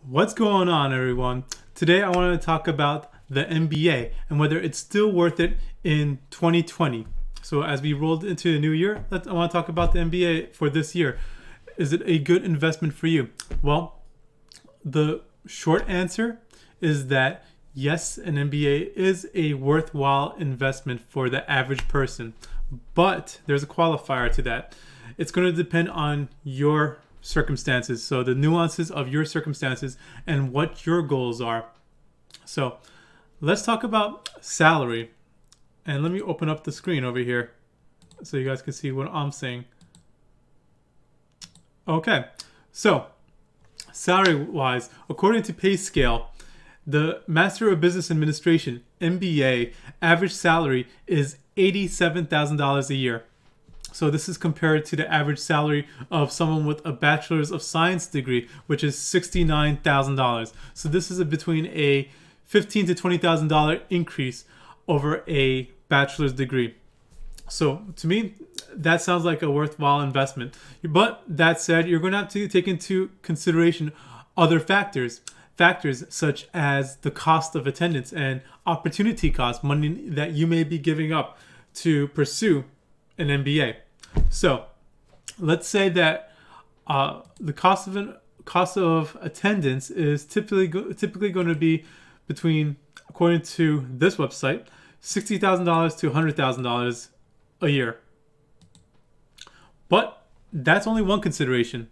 What's going on, everyone? Today I want to talk about the MBA and whether it's still worth it in 2020. So as we rolled into the new year, I want to talk about the MBA for this year. Is it a good investment for you? Well, the short answer is that yes, an MBA is a worthwhile investment for the average person. But there's a qualifier to that. It's going to depend on your circumstances. So the nuances of your circumstances and what your goals are. So let's talk about salary. And let me open up the screen over here so you guys can see what I'm saying. Okay, so salary wise, according to pay scale, the Master of Business Administration, MBA, average salary is $87,000 a year. So this is compared to the average salary of someone with a Bachelor's of Science degree, which is $69,000. So this is between a $15,000 to $20,000 increase over a bachelor's degree. So to me, that sounds like a worthwhile investment. But that said, you're going to have to take into consideration other factors such as the cost of attendance and opportunity cost, money that you may be giving up to pursue an MBA. So let's say that the cost of attendance is typically going to be between, according to this website, $60,000 to $100,000 a year. But that's only one consideration.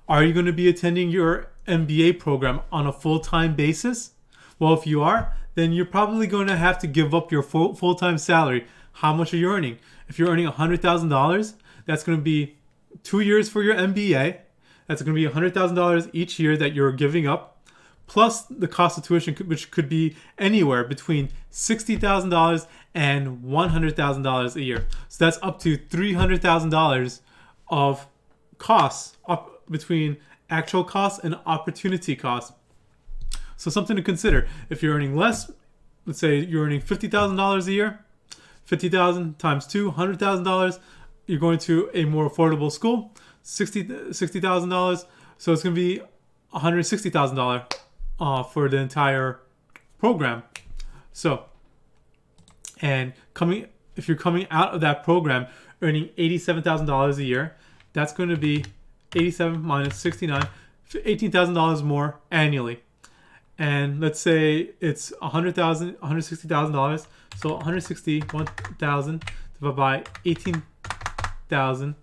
Are you going to be attending your MBA program on a full-time basis? Well, if you are, then you're probably going to have to give up your full-time salary. How much are you earning? If you're earning $100,000, that's going to be 2 years for your MBA. That's going to be $100,000 each year that you're giving up, plus the cost of tuition, which could be anywhere between $60,000 and $100,000 a year. So that's up to $300,000 of costs up between actual costs and opportunity costs. So something to consider. If you're earning less, let's say you're earning $50,000 a year, 50,000 times 2, $100,000. You're going to a more affordable school, $60,000. So it's going to be $160,000 for the entire program. So, and if you're coming out of that program earning $87,000 a year, that's going to be 87 minus 69, $18,000 more annually. And let's say it's $160,000. So 161,000 divided by 18,000.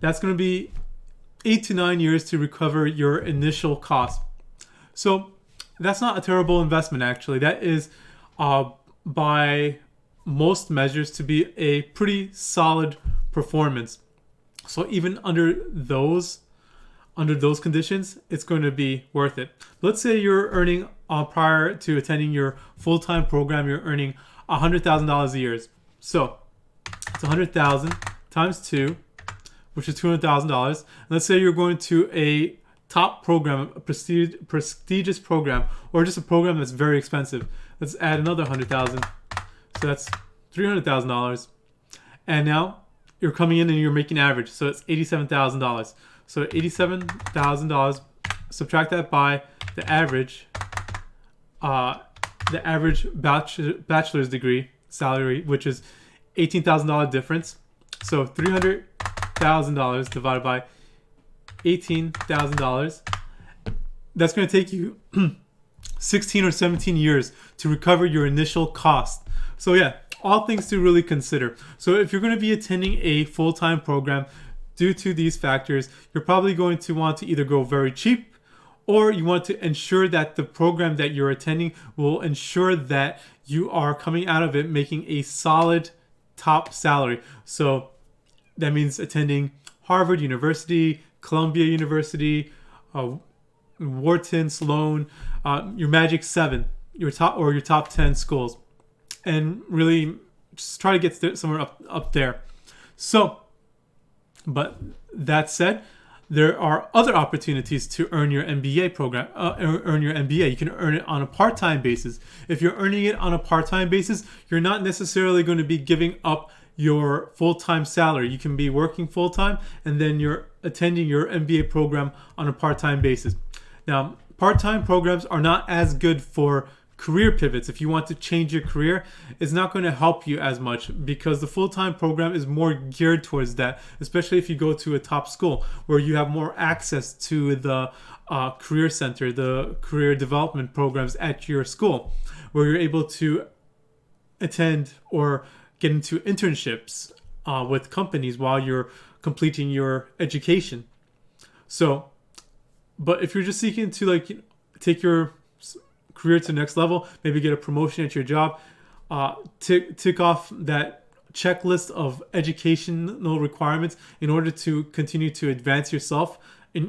That's going to be 8 to 9 years to recover your initial cost. So that's not a terrible investment, actually. That is, by most measures, to be a pretty solid performance. So even under those conditions, it's going to be worth it. Let's say you're earning, prior to attending your full-time program, you're earning $100,000 a year. So it's 100,000 times 2, which is $200,000. Let's say you're going to a top program, a prestigious program, or just a program that's very expensive. Let's add another 100,000. So that's $300,000. And now you're coming in and you're making average. So it's $87,000. So $87,000, subtract that by the average bachelor's degree salary, which is $18,000 difference. So $300,000 divided by $18,000. That's going to take you 16 or 17 years to recover your initial cost. So yeah, all things to really consider. So if you're going to be attending a full-time program, due to these factors, you're probably going to want to either go very cheap, or you want to ensure that the program that you're attending will ensure that you are coming out of it making a solid top salary. So that means attending Harvard University, Columbia University, Wharton, Sloan, your Magic 7, your top 10 schools, and really just try to get somewhere up there. So, but that said, there are other opportunities to earn your MBA program. Earn your MBA. You can earn it on a part-time basis. If you're earning it on a part-time basis, you're not necessarily going to be giving up your full-time salary. You can be working full-time and then you're attending your MBA program on a part-time basis. Now, part-time programs are not as good for career pivots. If you want to change your career, it's not going to help you as much because the full-time program is more geared towards that, especially if you go to a top school where you have more access to the career center, the career development programs at your school, where you're able to attend or get into internships with companies while you're completing your education. So, but if you're just seeking to like take your career to the next level, maybe get a promotion at your job, tick off that checklist of educational requirements in order to continue to advance yourself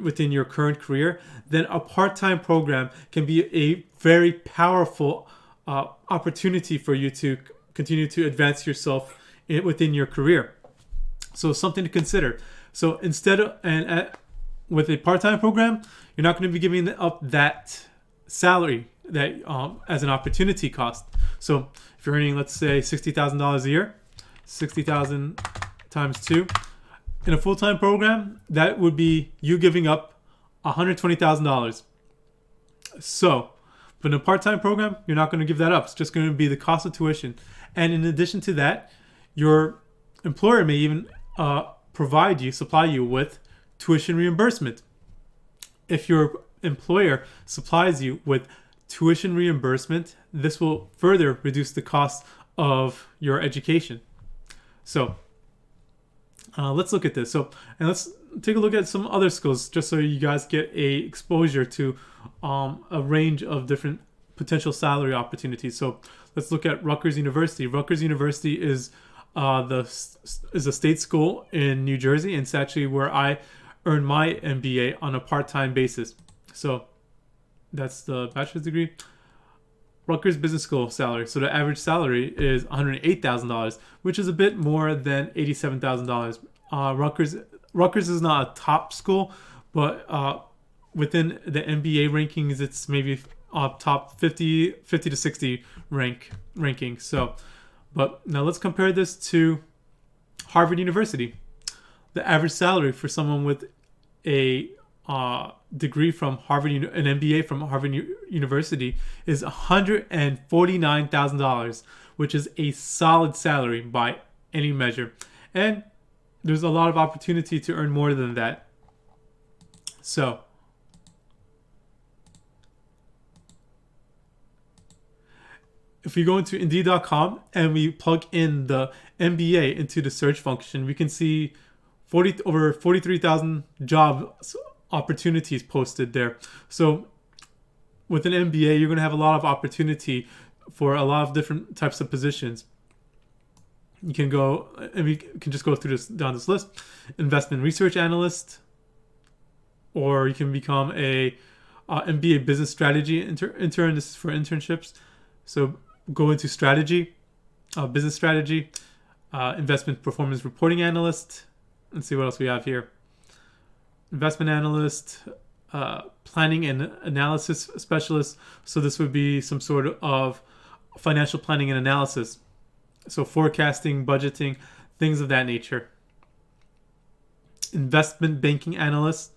within your current career, then a part-time program can be a very powerful opportunity for you to continue to advance yourself within your career. So something to consider. So instead of, with a part-time program, you're not going to be giving up that salary that as an opportunity cost. So if you're earning, let's say, $60,000 a year, 60,000 times 2, in a full-time program, that would be you giving up $120,000. So, but in a part-time program, you're not going to give that up. It's just going to be the cost of tuition. And in addition to that, your employer may even supply you with tuition reimbursement. If your employer supplies you with tuition reimbursement, this will further reduce the cost of your education. So let's look at this. So, and let's take a look at some other skills just so you guys get a exposure to a range of different potential salary opportunities. So let's look at Rutgers University. Rutgers University is a state school in New Jersey, and it's actually where I earned my MBA on a part-time basis. So that's the bachelor's degree. Rutgers Business School salary. So the average salary is $108,000, which is a bit more than $87,000. Rutgers is not a top school, but within the MBA rankings, it's maybe top 50 to 60 ranking. So, but now let's compare this to Harvard University. The average salary for someone with a degree from Harvard, an MBA from Harvard University, is $149,000, which is a solid salary by any measure. And there's a lot of opportunity to earn more than that. So, if we go into Indeed.com and we plug in the MBA into the search function, we can see over 43,000 job opportunities posted there. So with an MBA, you're going to have a lot of opportunity for a lot of different types of positions. You can go, and we can just go through down this list. Investment research analyst, or you can become a MBA business strategy intern. This is for internships. So go into strategy, business strategy, investment performance reporting analyst. Let's see what else we have here. Investment analyst, planning and analysis specialist. So this would be some sort of financial planning and analysis. So forecasting, budgeting, things of that nature. Investment banking analyst,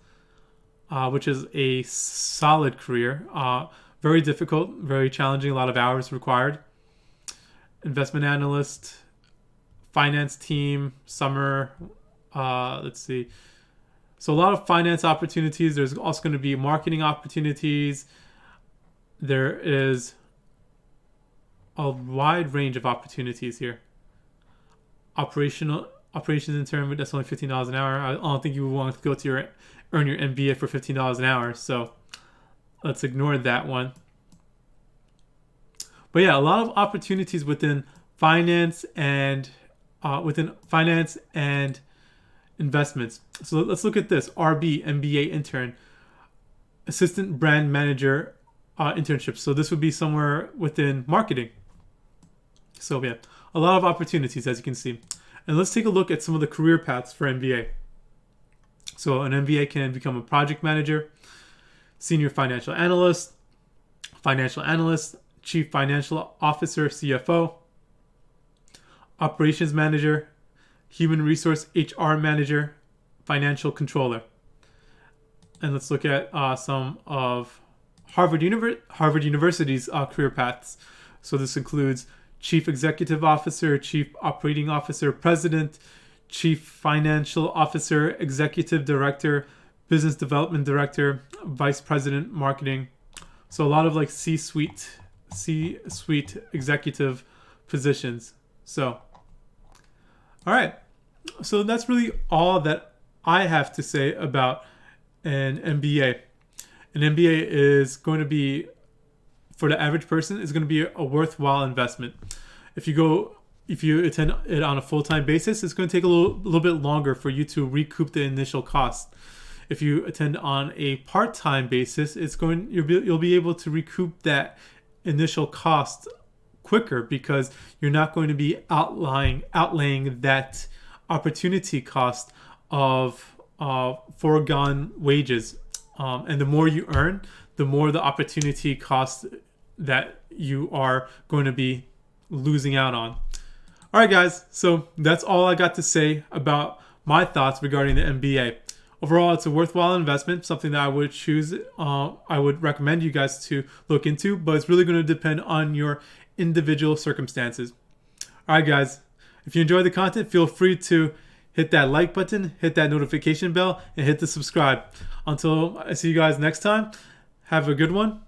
which is a solid career. Very difficult, very challenging, a lot of hours required. Investment analyst, finance team, summer, let's see. So a lot of finance opportunities. There's also going to be marketing opportunities. There is a wide range of opportunities here. Operations intern, that's only $15 an hour. I don't think you would want to go to earn your MBA for $15 an hour. So let's ignore that one. But yeah, a lot of opportunities within finance and investments. So let's look at this. RB, MBA intern, assistant brand manager internship. So this would be somewhere within marketing. So yeah, a lot of opportunities, as you can see. And let's take a look at some of the career paths for MBA. So an MBA can become a project manager, senior financial analyst, chief financial officer, CFO, operations manager, human resource HR manager, financial controller. And let's look at some of Harvard University's career paths. So this includes Chief Executive Officer, Chief Operating Officer, President, Chief Financial Officer, Executive Director, Business Development Director, Vice President, Marketing. So a lot of like C-suite executive positions. So, all right. So that's really all that I have to say about an MBA. An MBA is going to be, for the average person, is going to be a worthwhile investment. If you attend it on a full-time basis, it's going to take a little bit longer for you to recoup the initial cost. If you attend on a part-time basis, you'll be able to recoup that initial cost quicker because you're not going to be outlaying that opportunity cost of foregone wages. And the more you earn, the more the opportunity cost that you are going to be losing out on. All right, guys. So that's all I got to say about my thoughts regarding the MBA. Overall, it's a worthwhile investment, something that I would recommend you guys to look into, but it's really going to depend on your individual circumstances. All right, guys. If you enjoy the content, feel free to hit that like button, hit that notification bell, and hit the subscribe. Until I see you guys next time, have a good one.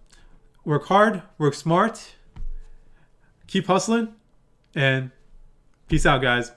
Work hard, work smart, keep hustling, and peace out, guys.